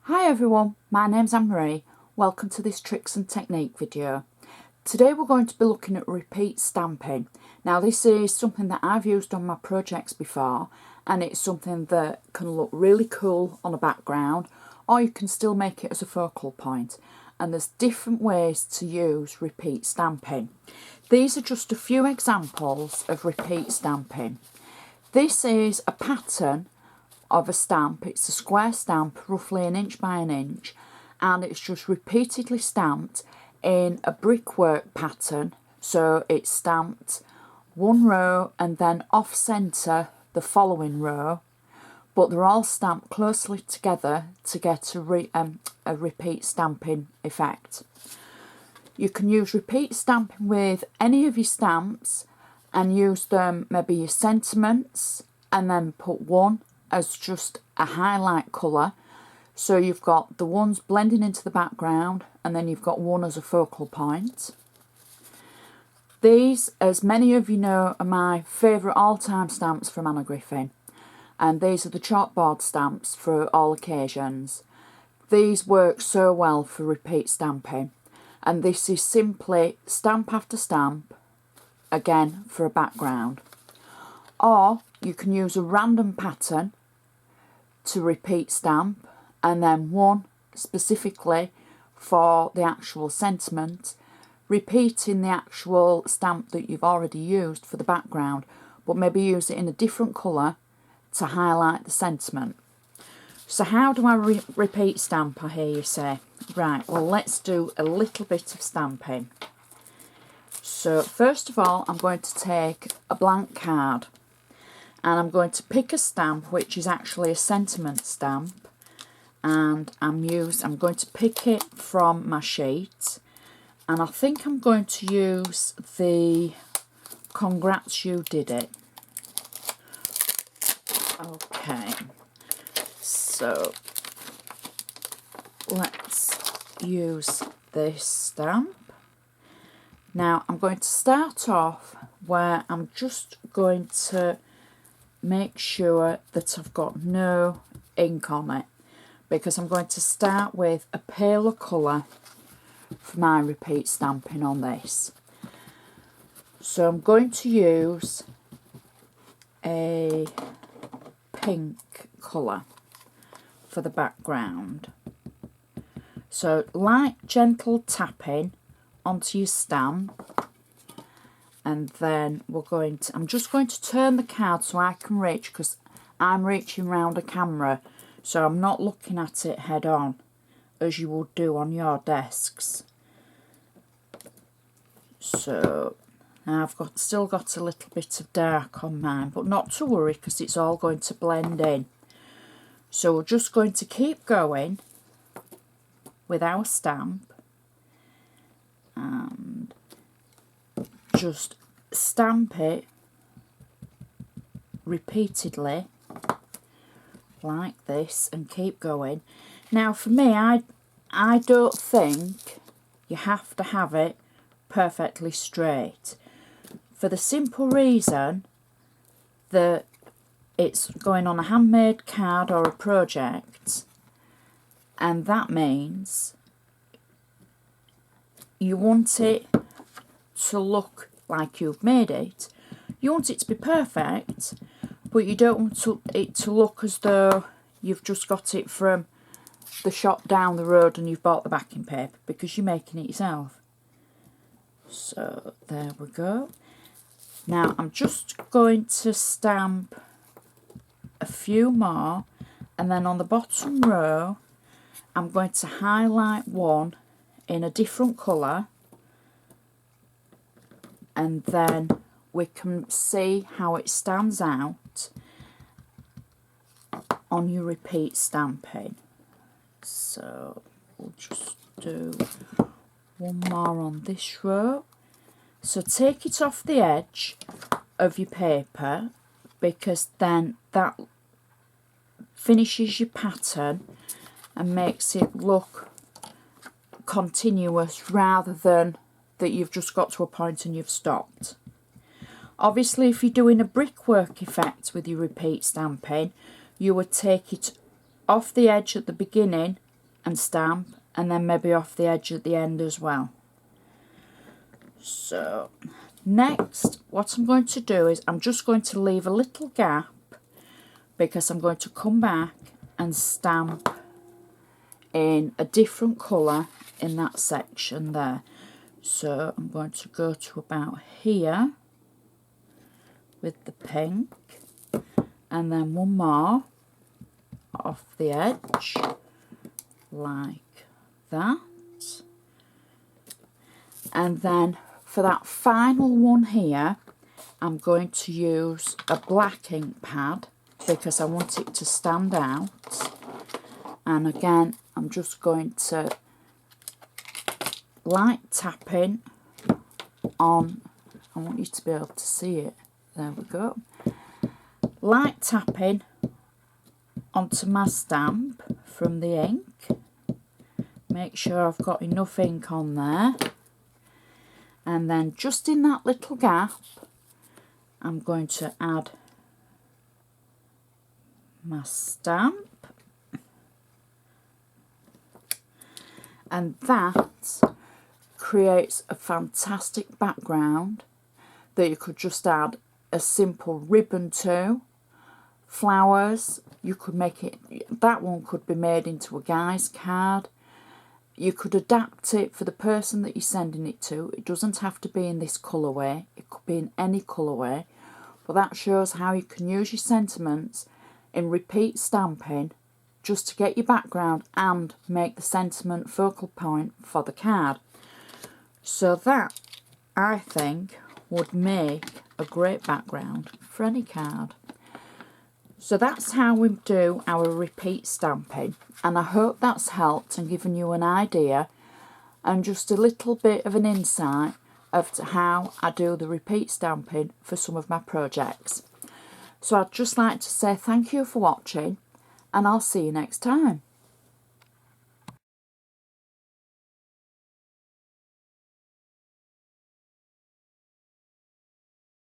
Hi everyone, my name's Anne-Marie. Welcome to this tricks and technique video. Today we're going to be looking at repeat stamping. Now this is something that I've used on my projects before, and it's something that can look really cool on a background, or you can still make it as a focal point. And there's different ways to use repeat stamping. These are just a few examples of repeat stamping. This is a pattern of a stamp. It's a square stamp, roughly 1 inch by 1 inch, and it's just repeatedly stamped in a brickwork pattern. So it's stamped one row and then off centre the following row, but they're all stamped closely together to get a repeat stamping effect. You can use repeat stamping with any of your stamps and use them, maybe your sentiments, and then put one as just a highlight colour. So you've got the ones blending into the background, and then you've got one as a focal point. These, as many of you know, are my favourite all-time stamps from Anna Griffin, and these are the chalkboard stamps for all occasions. These work so well for repeat stamping, and this is simply stamp after stamp, again for a background. Or you can use a random pattern to repeat stamp, and then one specifically for the actual sentiment, repeating the actual stamp that you've already used for the background, but maybe use it in a different colour to highlight the sentiment. So how do I repeat stamp, I hear you say? Right, well let's do a little bit of stamping. So first of all, I'm going to take a blank card, and I'm going to pick a stamp which is actually a sentiment stamp, and I'm going to pick it from my sheet, and I think I'm going to use the Congrats You Did It. Okay, so let's use this stamp. Now I'm going to start off where I'm just going to make sure that I've got no ink on it, because I'm going to start with a paler colour for my repeat stamping on this. So I'm going to use a pink colour for the background. So light gentle tapping onto your stamp, and then I'm just going to turn the card so I can reach, because I'm reaching round a camera, so I'm not looking at it head on as you would do on your desks. So now I've still got a little bit of dark on mine, but not to worry, because it's all going to blend in. So we're just going to keep going with our stamp and just stamp it repeatedly like this and keep going. Now for me, I don't think you have to have it perfectly straight, for the simple reason that it's going on a handmade card or a project, and that means you want it to look like you've made it. You want it to be perfect, but you don't want it to look as though you've just got it from the shop down the road and you've bought the backing paper, because you're making it yourself. So there we go. Now I'm just going to stamp a few more, and then on the bottom row I'm going to highlight one in a different colour, and then we can see how it stands out on your repeat stamping. So we'll just do one more on this row. So take it off the edge of your paper, because then that finishes your pattern and makes it look continuous, rather than that you've just got to a point and you've stopped. Obviously, if you're doing a brickwork effect with your repeat stamping, you would take it off the edge at the beginning and stamp, and then maybe off the edge at the end as well. So next what I'm going to do is I'm just going to leave a little gap because I'm going to come back and stamp in a different colour in that section there. So I'm going to go to about here with the pink, and then one more off the edge like that. And then for that final one here, I'm going to use a black ink pad because I want it to stand out. And again, I'm just going to light tapping on, I want you to be able to see it, there we go. Light tapping onto my stamp from the ink. Make sure I've got enough ink on there. And then just in that little gap, I'm going to add my stamp. And that creates a fantastic background that you could just add a simple ribbon to. Flowers, you could make it, that one could be made into a guy's card. You could adapt it for the person that you're sending it to. It doesn't have to be in this colourway, it could be in any colourway, but that shows how you can use your sentiments in repeat stamping just to get your background and make the sentiment focal point for the card. So that, I think, would make a great background for any card. So that's how we do our repeat stamping, and I hope that's helped and given you an idea and just a little bit of an insight of how I do the repeat stamping for some of my projects. So I'd just like to say thank you for watching, and I'll see you next time.